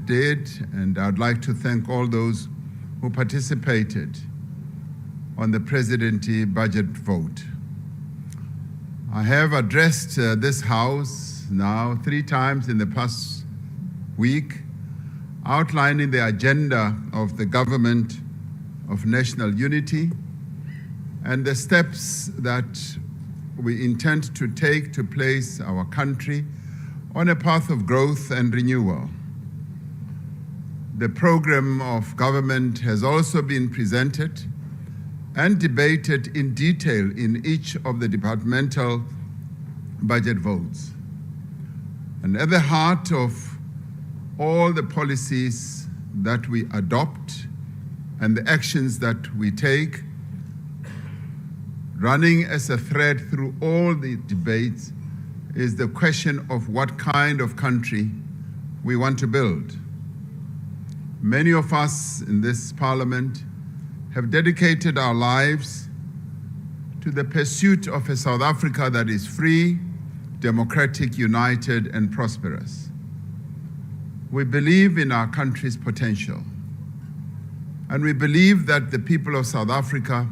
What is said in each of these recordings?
did, and I'd like to thank all those who participated on the Presidency Budget Vote. I have addressed this House now 3 times in the past week, outlining the agenda of the Government of National Unity and the steps that we intend to take to place our country on a path of growth and renewal. The program of government has also been presented and debated in detail in each of the departmental budget votes. And at the heart of all the policies that we adopt and the actions that we take, running as a thread through all the debates, is the question of what kind of country we want to build. Many of us in this Parliament have dedicated our lives to the pursuit of a South Africa that is free, democratic, united, and prosperous. We believe in our country's potential, and we believe that the people of South Africa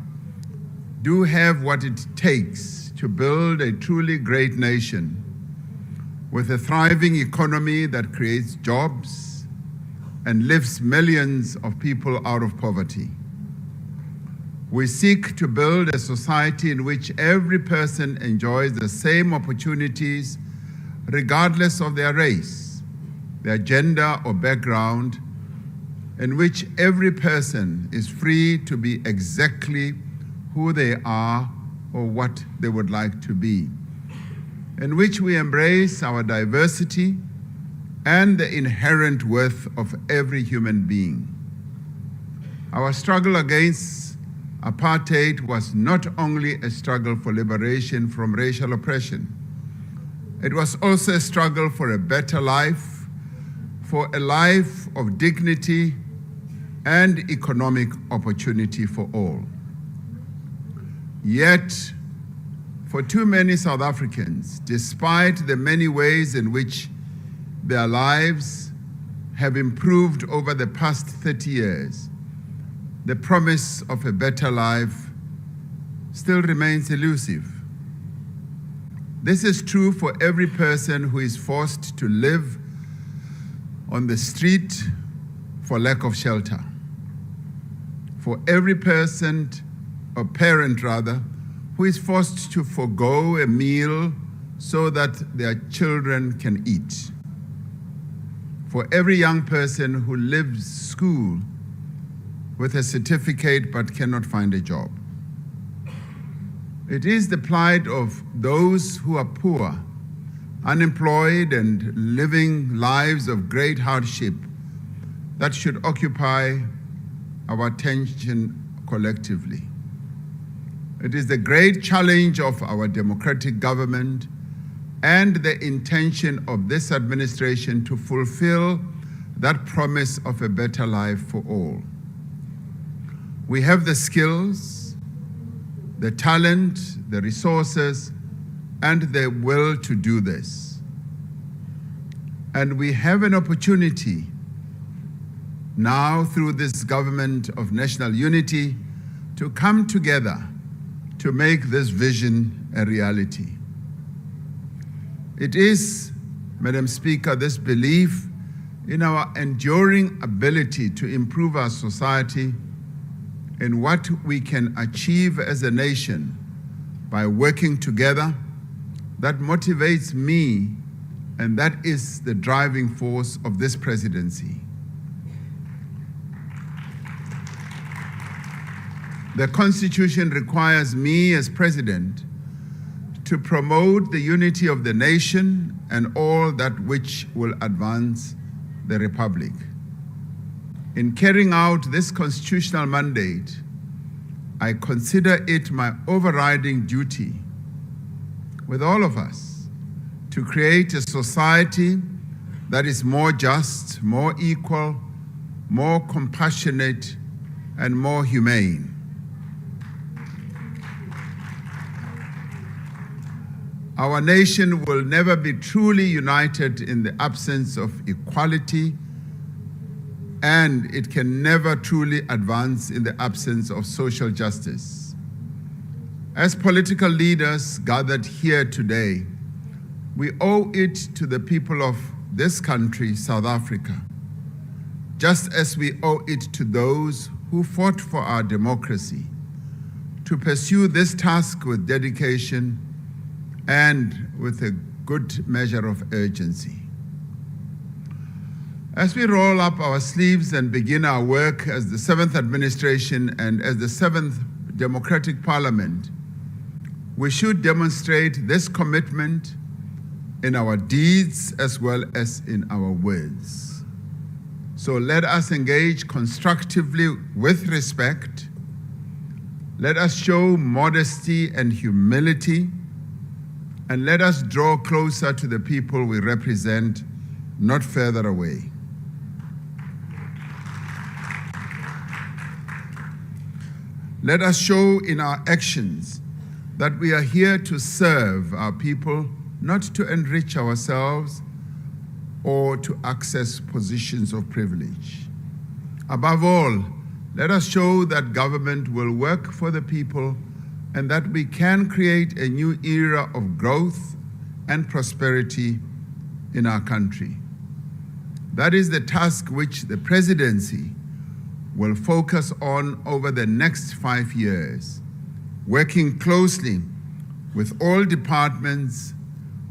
do have what it takes to build a truly great nation with a thriving economy that creates jobs and lifts millions of people out of poverty. We seek to build a society in which every person enjoys the same opportunities regardless of their race, their gender or background, in which every person is free to be exactly who they are or what they would like to be, in which we embrace our diversity and the inherent worth of every human being. Our struggle against apartheid was not only a struggle for liberation from racial oppression, it was also a struggle for a better life, for a life of dignity and economic opportunity for all. Yet, for too many South Africans, despite the many ways in which their lives have improved over the past 30 years, the promise of a better life still remains elusive. This is true for every person who is forced to live on the street for lack of shelter. For every person, or parent rather, who is forced to forgo a meal so that their children can eat. For every young person who leaves school with a certificate but cannot find a job. It is the plight of those who are poor, unemployed, and living lives of great hardship that should occupy our attention collectively. It is the great challenge of our democratic government and the intention of this administration to fulfill that promise of a better life for all. We have the skills, the talent, the resources, and the will to do this. And we have an opportunity now through this Government of National Unity to come together to make this vision a reality. It is, Madam Speaker, this belief in our enduring ability to improve our society and what we can achieve as a nation by working together that motivates me, and that is the driving force of this presidency. The Constitution requires me as President to promote the unity of the nation and all that which will advance the Republic. In carrying out this constitutional mandate, I consider it my overriding duty with all of us to create a society that is more just, more equal, more compassionate, and more humane. Our nation will never be truly united in the absence of equality, and it can never truly advance in the absence of social justice. As political leaders gathered here today, we owe it to the people of this country, South Africa, just as we owe it to those who fought for our democracy, to pursue this task with dedication and with a good measure of urgency. As we roll up our sleeves and begin our work as the 7th administration and as the 7th democratic parliament, we should demonstrate this commitment in our deeds as well as in our words. So let us engage constructively with respect. Let us show modesty and humility, and let us draw closer to the people we represent, not further away. Let us show in our actions that we are here to serve our people, not to enrich ourselves or to access positions of privilege. Above all, let us show that government will work for the people and that we can create a new era of growth and prosperity in our country. That is the task which the presidency will focus on over the next 5 years, working closely with all departments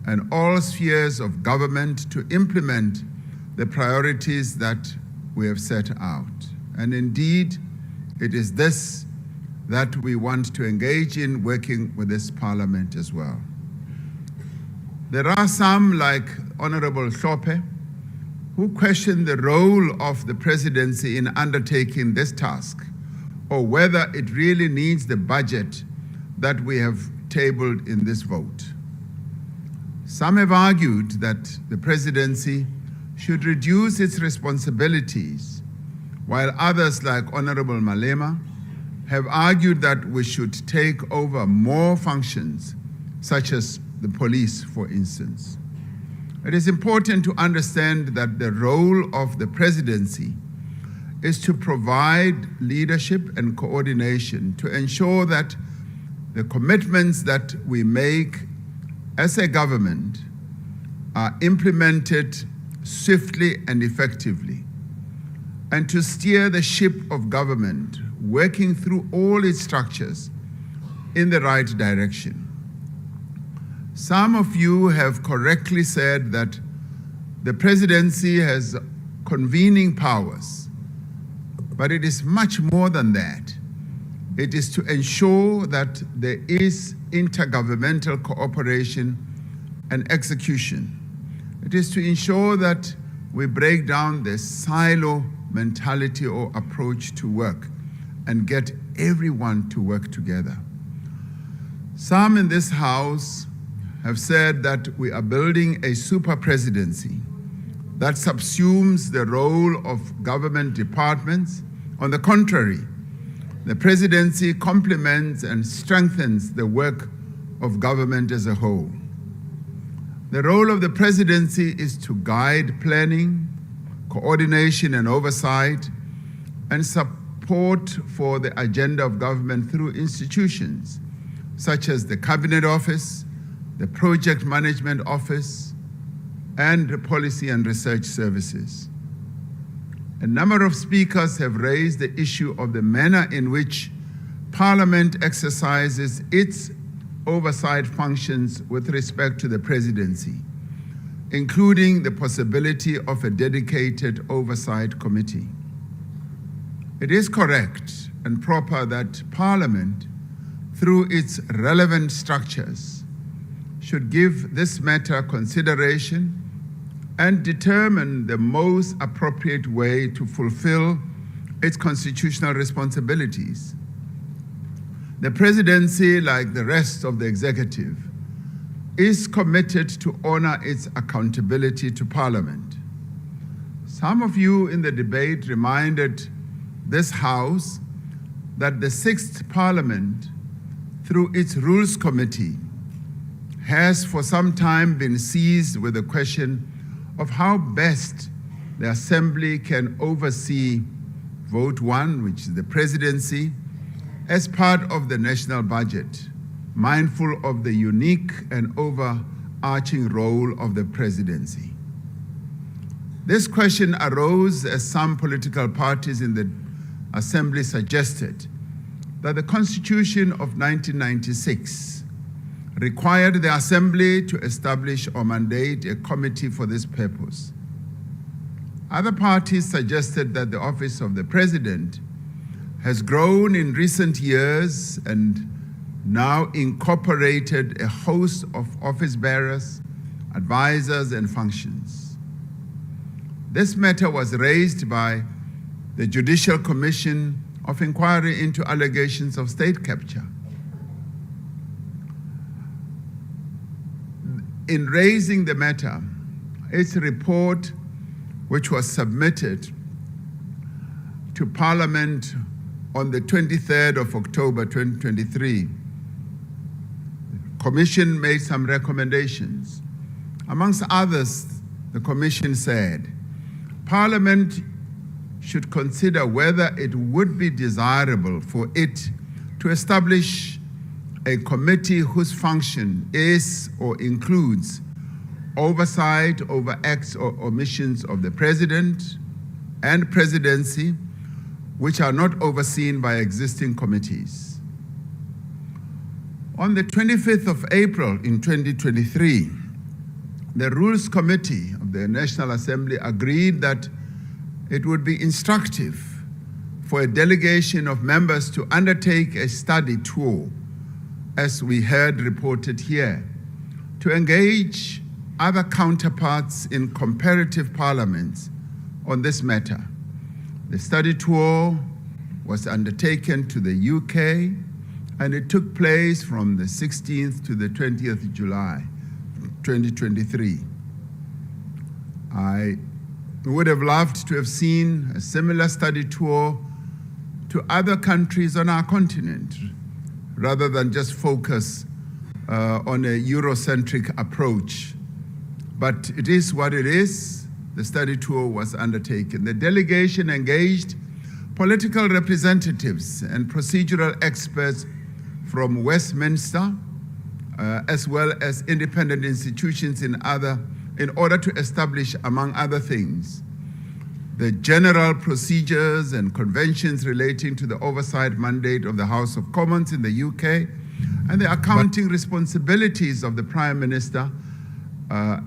and all spheres of government to implement the priorities that we have set out. And indeed, it is this that we want to engage in working with this parliament as well. There are some, like Honorable Hlophe, who question the role of the presidency in undertaking this task, or whether it really needs the budget that we have tabled in this vote. Some have argued that the presidency should reduce its responsibilities, while others, like Honorable Malema, have argued that we should take over more functions, such as the police, for instance. It is important to understand that the role of the presidency is to provide leadership and coordination to ensure that the commitments that we make as a government are implemented swiftly and effectively, and to steer the ship of government, working through all its structures in the right direction. Some of you have correctly said that the presidency has convening powers, but it is much more than that. It is to ensure that there is intergovernmental cooperation and execution. It is to ensure that we break down the silo mentality or approach to work and get everyone to work together. Some in this House have said that we are building a super presidency that subsumes the role of government departments. On the contrary, the presidency complements and strengthens the work of government as a whole. The role of the presidency is to guide planning, coordination and oversight, and support for the agenda of government through institutions such as the Cabinet Office, the Project Management Office, and the Policy and Research Services. A number of speakers have raised the issue of the manner in which Parliament exercises its oversight functions with respect to the presidency, including the possibility of a dedicated oversight committee. It is correct and proper that Parliament, through its relevant structures, should give this matter consideration and determine the most appropriate way to fulfill its constitutional responsibilities. The presidency, like the rest of the executive, is committed to honor its accountability to Parliament. Some of you in the debate reminded this House that the 6th Parliament, through its Rules Committee, has for some time been seized with the question of how best the Assembly can oversee Vote 1, which is the presidency, as part of the national budget, mindful of the unique and overarching role of the presidency. This question arose as some political parties in the Assembly suggested that the Constitution of 1996 required the Assembly to establish or mandate a committee for this purpose. Other parties suggested that the office of the President has grown in recent years and now incorporated a host of office bearers, advisors, and functions. This matter was raised by the Judicial Commission of Inquiry into allegations of state capture. In raising the matter, its report, which was submitted to Parliament on the 23rd of October 2023, the Commission made some recommendations. Amongst others, the Commission said, Parliament should consider whether it would be desirable for it to establish a committee whose function is or includes oversight over acts or omissions of the President and Presidency, which are not overseen by existing committees. On the 25th of April in 2023, the Rules Committee of the National Assembly agreed that it would be instructive for a delegation of members to undertake a study tour, as we heard reported here, to engage other counterparts in comparative parliaments on this matter. The study tour was undertaken to the UK, and it took place from the 16th to the 20th of July, 2023. I would have loved to have seen a similar study tour to other countries on our continent, rather than just focus on a Eurocentric approach. But it is what it is. The study tour was undertaken. The delegation engaged political representatives and procedural experts from Westminster, as well as independent institutions in order to establish, among other things, the general procedures and conventions relating to the oversight mandate of the House of Commons in the UK, and the accounting responsibilities of the Prime Minister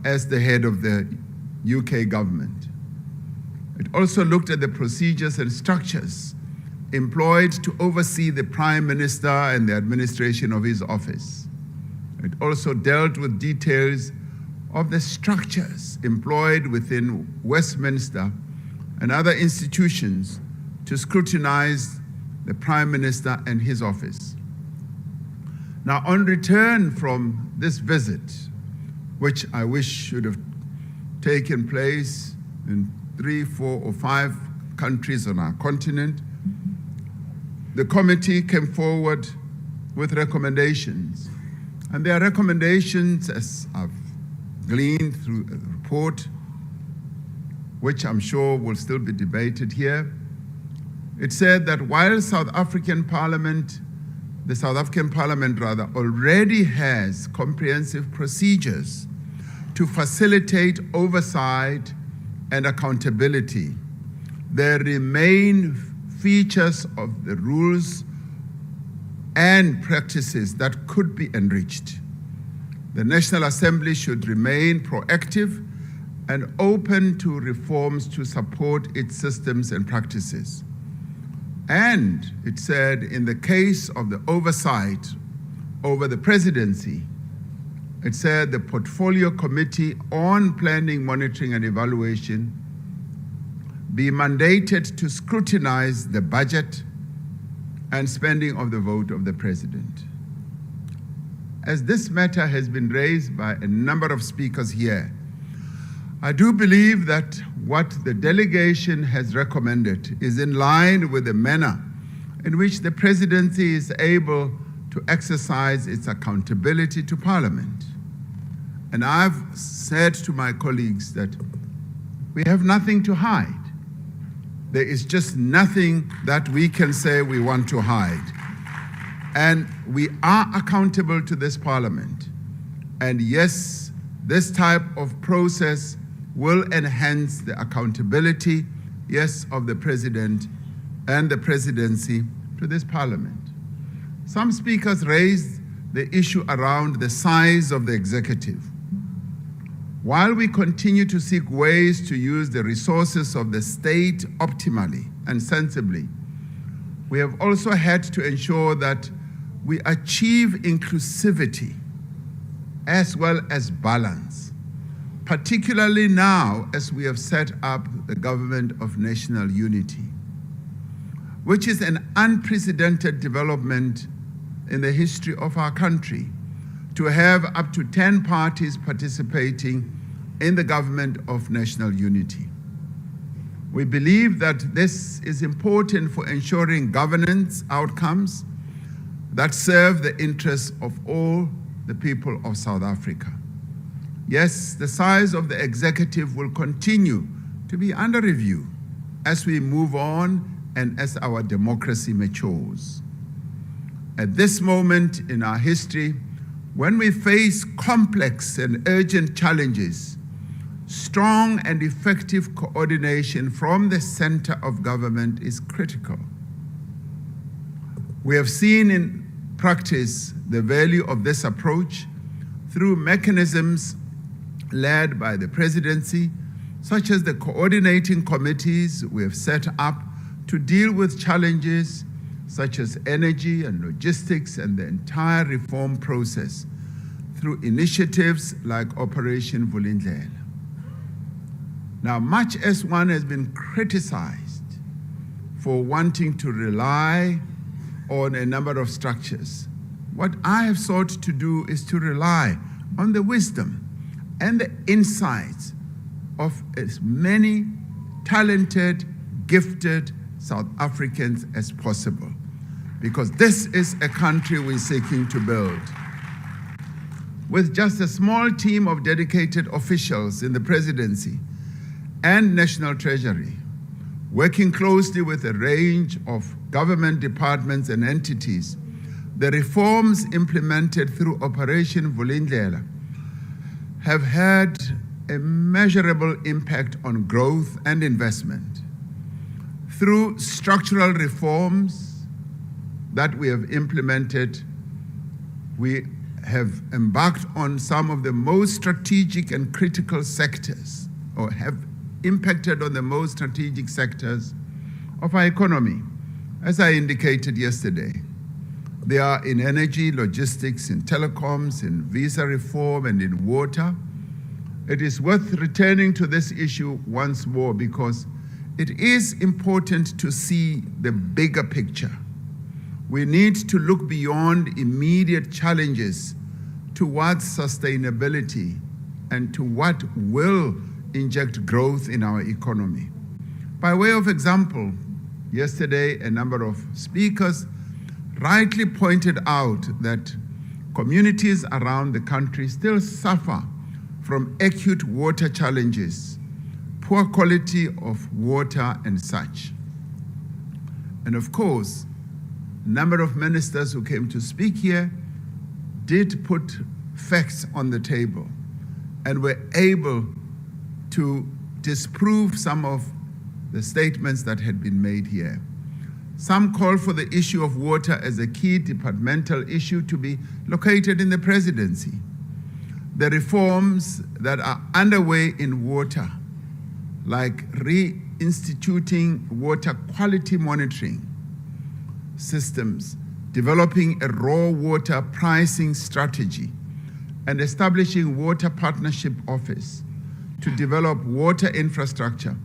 as the head of the UK government. It also looked at the procedures and structures employed to oversee the Prime Minister and the administration of his office. It also dealt with details of the structures employed within Westminster and other institutions to scrutinize the Prime Minister and his office. Now, on return from this visit, which I wish should have taken place in 3, 4, or 5 countries on our continent, the committee came forward with recommendations. And their recommendations, as I've gleaned through the report, which I'm sure will still be debated here, it said that while the South African Parliament already has comprehensive procedures to facilitate oversight and accountability, there remain features of the rules and practices that could be enriched. The National Assembly should remain proactive and open to reforms to support its systems and practices. And it said, in the case of the oversight over the presidency, it said the Portfolio Committee on Planning, Monitoring and Evaluation be mandated to scrutinize the budget and spending of the vote of the President. As this matter has been raised by a number of speakers here, I do believe that what the delegation has recommended is in line with the manner in which the Presidency is able to exercise its accountability to Parliament. And I've said to my colleagues that we have nothing to hide. There is just nothing that we can say we want to hide. And we are accountable to this Parliament. And yes, this type of process will enhance the accountability, yes, of the President and the Presidency to this Parliament. Some speakers raised the issue around the size of the executive. While we continue to seek ways to use the resources of the state optimally and sensibly, we have also had to ensure that we achieve inclusivity as well as balance, particularly now as we have set up the Government of National Unity, which is an unprecedented development in the history of our country, to have up to 10 parties participating in the Government of National Unity. We believe that this is important for ensuring governance outcomes that serve the interests of all the people of South Africa. Yes, the size of the executive will continue to be under review as we move on and as our democracy matures. At this moment in our history, when we face complex and urgent challenges, strong and effective coordination from the center of government is critical. We have seen in practice the value of this approach through mechanisms led by the Presidency, such as the coordinating committees we have set up to deal with challenges such as energy and logistics and the entire reform process through initiatives like Operation Vulindlela. Now, much as one has been criticized for wanting to rely on a number of structures, what I have sought to do is to rely on the wisdom and the insights of as many talented, gifted South Africans as possible, because this is a country we're seeking to build. With just a small team of dedicated officials in the Presidency and National Treasury, working closely with a range of government departments and entities, the reforms implemented through Operation Vulindlela have had a measurable impact on growth and investment. Through structural reforms that we have implemented, we have embarked on some of the most strategic and critical sectors, or have impacted on the most strategic sectors of our economy. As I indicated yesterday, they are in energy, logistics, in telecoms, in visa reform, and in water. It is worth returning to this issue once more because it is important to see the bigger picture. We need to look beyond immediate challenges towards sustainability and to what will inject growth in our economy. By way of example, yesterday a number of speakers rightly pointed out that communities around the country still suffer from acute water challenges, poor quality of water and such. And of course, a number of ministers who came to speak here did put facts on the table and were able to disprove some of the statements that had been made here. Some call for the issue of water as a key departmental issue to be located in the Presidency. The reforms that are underway in water, like reinstituting water quality monitoring systems, developing a raw water pricing strategy, and establishing Water Partnership Office to develop water infrastructure,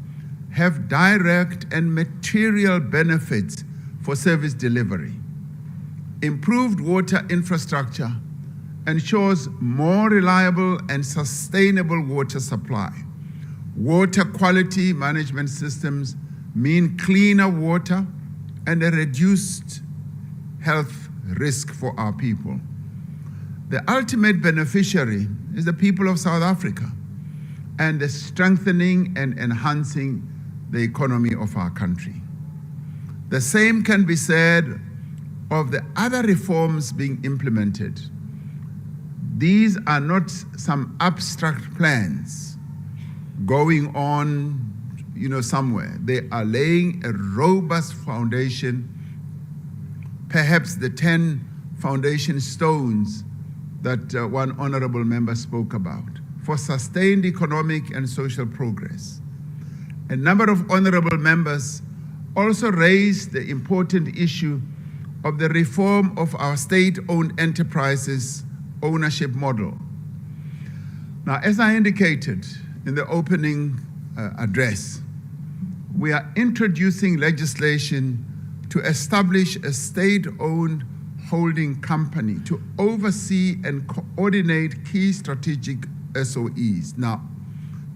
have direct and material benefits for service delivery. Improved water infrastructure ensures more reliable and sustainable water supply. Water quality management systems mean cleaner water and a reduced health risk for our people. The ultimate beneficiary is the people of South Africa. and the strengthening and enhancing the economy of our country. The same can be said of the other reforms being implemented. These are not some abstract plans going on, somewhere. They are laying a robust foundation, perhaps the 10 foundation stones that one honorable member spoke about, for sustained economic and social progress. A number of honorable members also raised the important issue of the reform of our state-owned enterprises ownership model. Now, as I indicated in the opening address, we are introducing legislation to establish a state-owned holding company to oversee and coordinate key strategic SOEs. Now,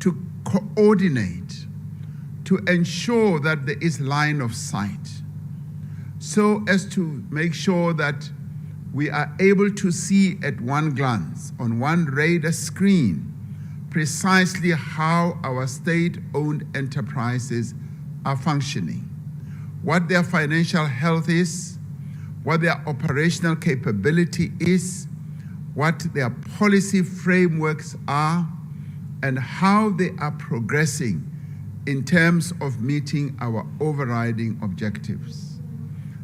to coordinate, to ensure that there is line of sight, so as to make sure that we are able to see at one glance, on one radar screen, precisely how our state-owned enterprises are functioning, what their financial health is, what their operational capability is, what their policy frameworks are, and how they are progressing in terms of meeting our overriding objectives.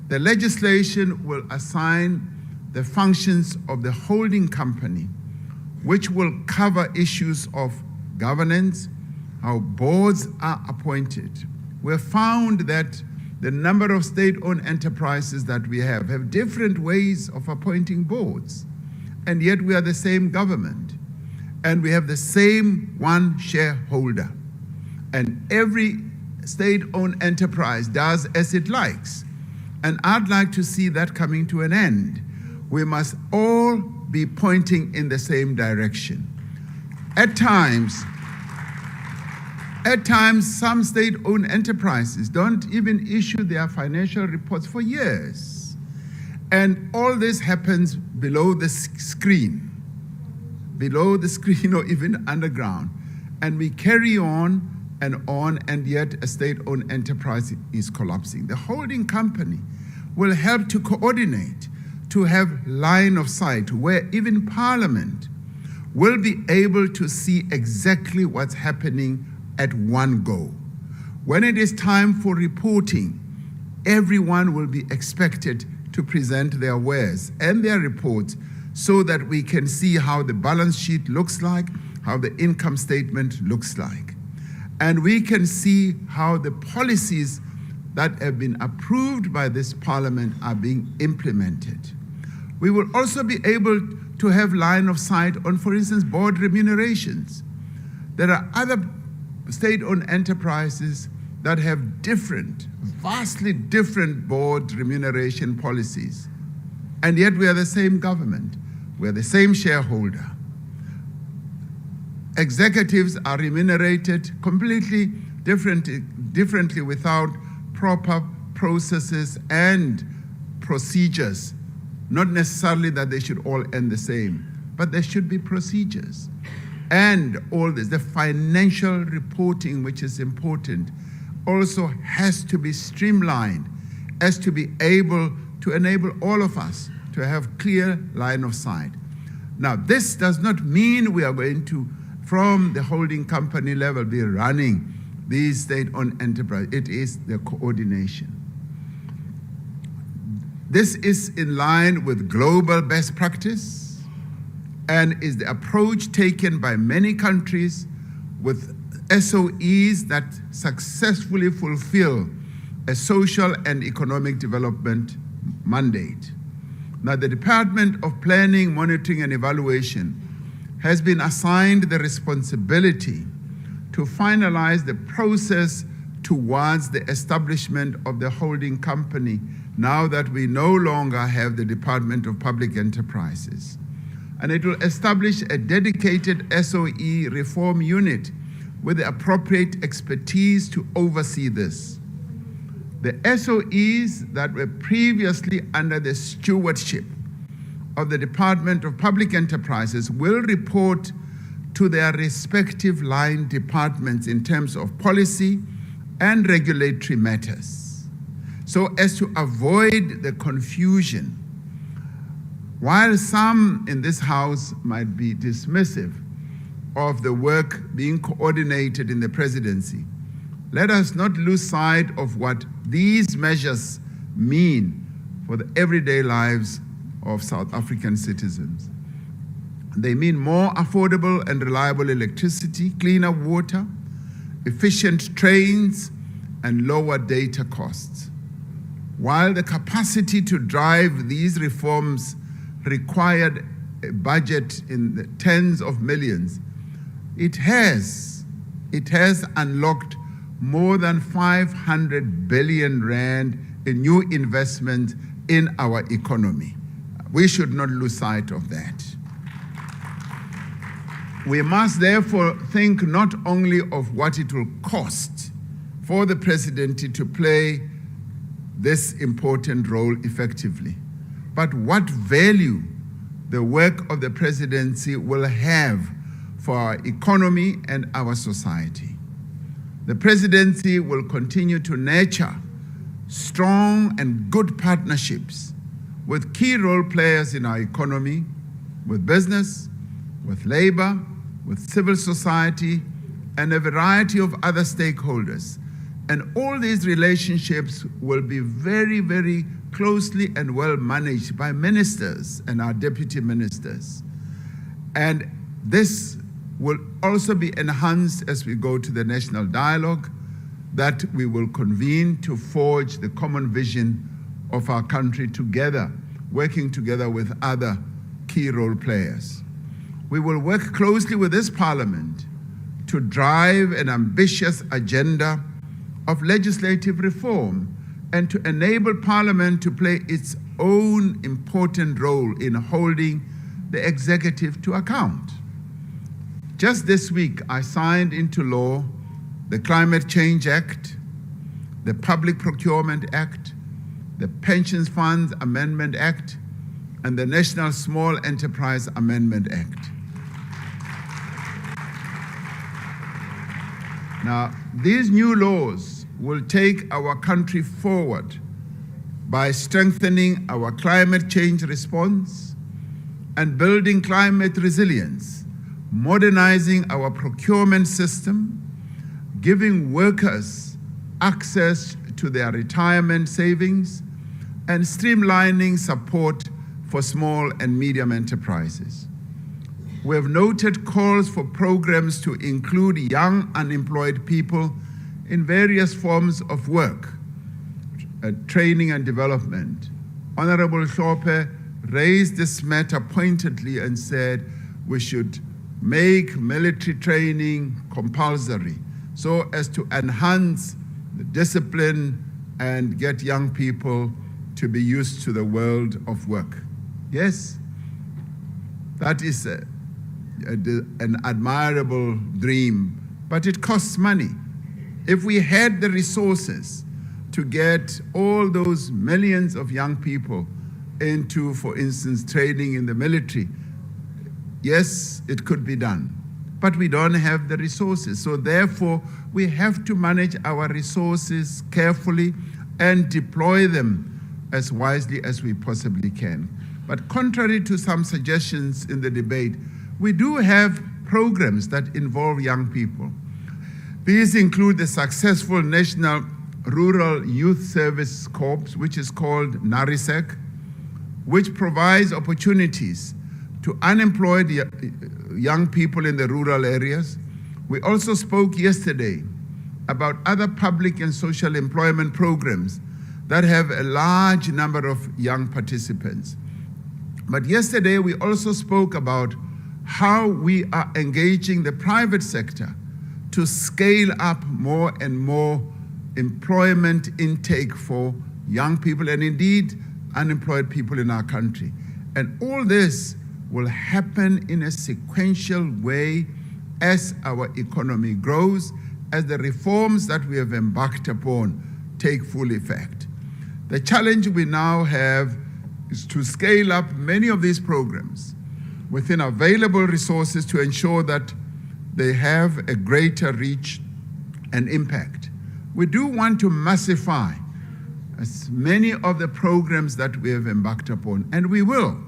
The legislation will assign the functions of the holding company, which will cover issues of governance, how boards are appointed. We have found that the number of state-owned enterprises that we have different ways of appointing boards, and yet we are the same government, and we have the same one shareholder, and every state-owned enterprise does as it likes, and I'd like to see that coming to an end. We must all be pointing in the same direction. At times, some state-owned enterprises don't even issue their financial reports for years. And all this happens below the screen or even underground. And we carry on, and yet a state-owned enterprise is collapsing. The holding company will help to coordinate, to have line of sight, where even Parliament will be able to see exactly what's happening at one go. When it is time for reporting, everyone will be expected to present their wares and their reports so that we can see how the balance sheet looks like, how the income statement looks like. And we can see how the policies that have been approved by this Parliament are being implemented. We will also be able to have line of sight on, for instance, board remunerations. There are other state-owned enterprises that have vastly different board remuneration policies. And yet we are the same government, we are the same shareholder. Executives are remunerated completely differently without proper processes and procedures. Not necessarily that they should all end the same, but there should be procedures. And all this, the financial reporting, which is important, also has to be streamlined as to be able to enable all of us to have clear line of sight. Now, this does not mean we are going to, from the holding company level, be running these state-owned enterprises. It is the coordination. This is in line with global best practice and is the approach taken by many countries with SOEs that successfully fulfill a social and economic development mandate. Now, the Department of Planning, Monitoring and Evaluation has been assigned the responsibility to finalize the process towards the establishment of the holding company now that we no longer have the Department of Public Enterprises. And it will establish a dedicated SOE reform unit with the appropriate expertise to oversee this. The SOEs that were previously under the stewardship of the Department of Public Enterprises will report to their respective line departments in terms of policy and regulatory matters, so as to avoid the confusion. While some in this House might be dismissive of the work being coordinated in the presidency, let us not lose sight of what these measures mean for the everyday lives of South African citizens. They mean more affordable and reliable electricity, cleaner water, efficient trains, and lower data costs. While the capacity to drive these reforms required a budget in the tens of millions, it has unlocked more than 500 billion rand in new investment in our economy. We should not lose sight of that. We must therefore think not only of what it will cost for the presidency to play this important role effectively, but what value the work of the presidency will have for our economy and our society. The presidency will continue to nurture strong and good partnerships with key role players in our economy, with business, with labor, with civil society, and a variety of other stakeholders. And all these relationships will be very, very closely and well managed by ministers and our deputy ministers. And this will also be enhanced as we go to the national dialogue that we will convene to forge the common vision of our country together, working together with other key role players. We will work closely with this Parliament to drive an ambitious agenda of legislative reform and to enable Parliament to play its own important role in holding the executive to account. Just this week, I signed into law the Climate Change Act, the Public Procurement Act, the Pensions Funds Amendment Act, and the National Small Enterprise Amendment Act. Now, these new laws will take our country forward by strengthening our climate change response and building climate resilience, modernizing our procurement system, giving workers access to their retirement savings, and streamlining support for small and medium enterprises. We have noted calls for programs to include young unemployed people in various forms of work, training and development. Honorable Hlophe raised this matter pointedly and said we should make military training compulsory so as to enhance the discipline and get young people to be used to the world of work. Yes, that is an admirable dream, but it costs money. If we had the resources to get all those millions of young people into, for instance, training in the military, yes, it could be done. But we don't have the resources. So therefore, we have to manage our resources carefully and deploy them as wisely as we possibly can. But contrary to some suggestions in the debate, we do have programs that involve young people. These include the successful National Rural Youth Service Corps, which is called NARISEC, which provides opportunities to unemployed young people in the rural areas. We also spoke yesterday about other public and social employment programs that have a large number of young participants. But yesterday we also spoke about how we are engaging the private sector to scale up more and more employment intake for young people and indeed unemployed people in our country. And all this will happen in a sequential way as our economy grows, as the reforms that we have embarked upon take full effect. The challenge we now have is to scale up many of these programs within available resources to ensure that they have a greater reach and impact. We do want to massify as many of the programs that we have embarked upon, and we will,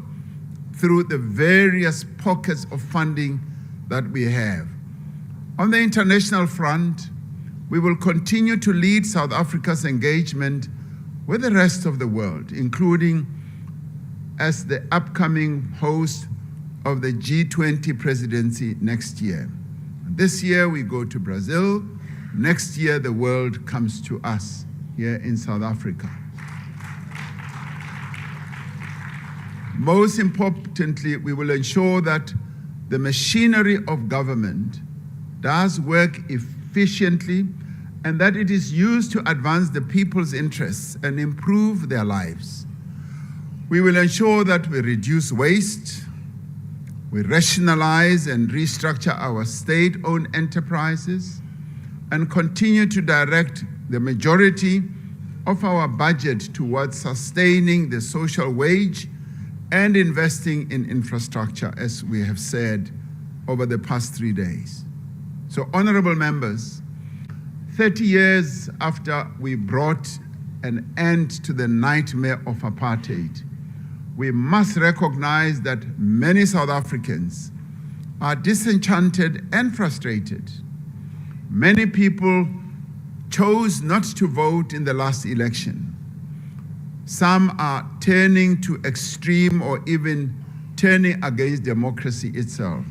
through the various pockets of funding that we have. On the international front, we will continue to lead South Africa's engagement with the rest of the world, including as the upcoming host of the G20 presidency next year. This year we go to Brazil. Next year the world comes to us here in South Africa. Most importantly, we will ensure that the machinery of government does work efficiently and that it is used to advance the people's interests and improve their lives. We will ensure that we reduce waste, we rationalize and restructure our state-owned enterprises, and continue to direct the majority of our budget towards sustaining the social wage and investing in infrastructure, as we have said over the past 3 days. So, honorable members, 30 years after we brought an end to the nightmare of apartheid, we must recognize that many South Africans are disenchanted and frustrated. Many people chose not to vote in the last election. Some are turning to extreme or even turning against democracy itself.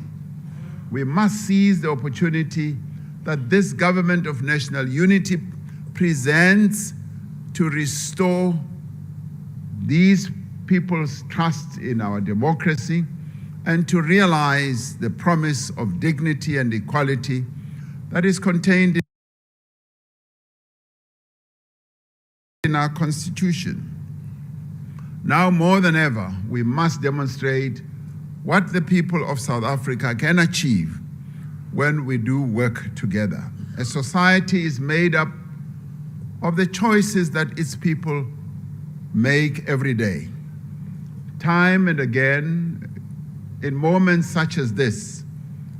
We must seize the opportunity that this government of national unity presents to restore these people's trust in our democracy and to realize the promise of dignity and equality that is contained in our Constitution. Now more than ever, we must demonstrate what the people of South Africa can achieve when we do work together. A society is made up of the choices that its people make every day. Time and again, in moments such as this,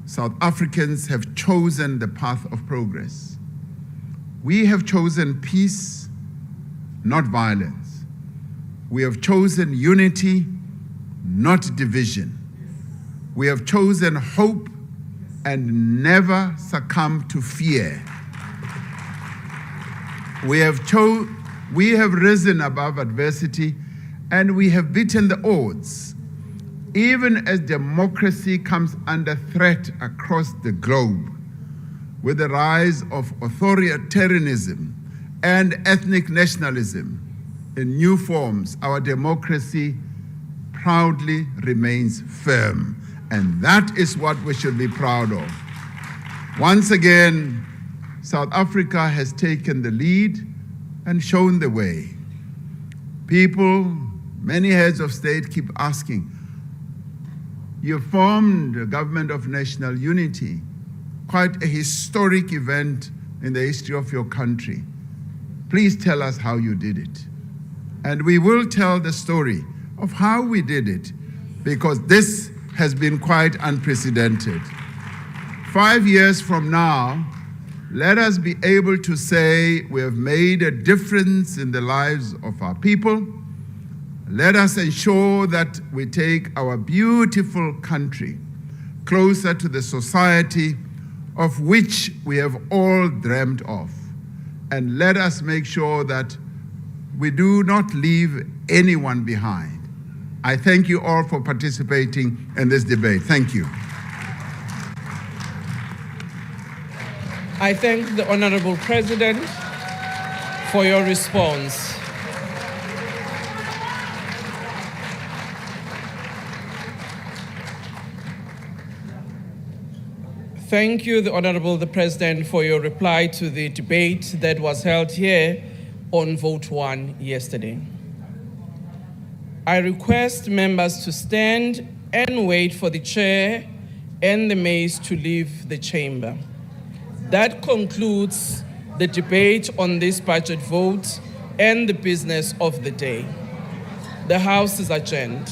South Africans have chosen the path of progress. We have chosen peace, not violence. We have chosen unity, not division. We have chosen hope and never succumb to fear. We have risen above adversity and we have beaten the odds, even as democracy comes under threat across the globe, with the rise of authoritarianism and ethnic nationalism in new forms. Our democracy proudly remains firm, and that is what we should be proud of. Once again, South Africa has taken the lead and shown the way. People, many heads of state keep asking, you formed a government of national unity, quite a historic event in the history of your country. Please tell us how you did it. And we will tell the story of how we did it, because this has been quite unprecedented. 5 years from now, let us be able to say we have made a difference in the lives of our people. Let us ensure that we take our beautiful country closer to the society of which we have all dreamt of. And let us make sure that we do not leave anyone behind. I thank you all for participating in this debate. Thank you. I thank the Honorable President for your response. Thank you, the Honorable President, for your reply to the debate that was held here on Vote 1 yesterday. I request members to stand and wait for the chair and the maids to leave the chamber. That concludes the debate on this budget vote and the business of the day. The House is adjourned.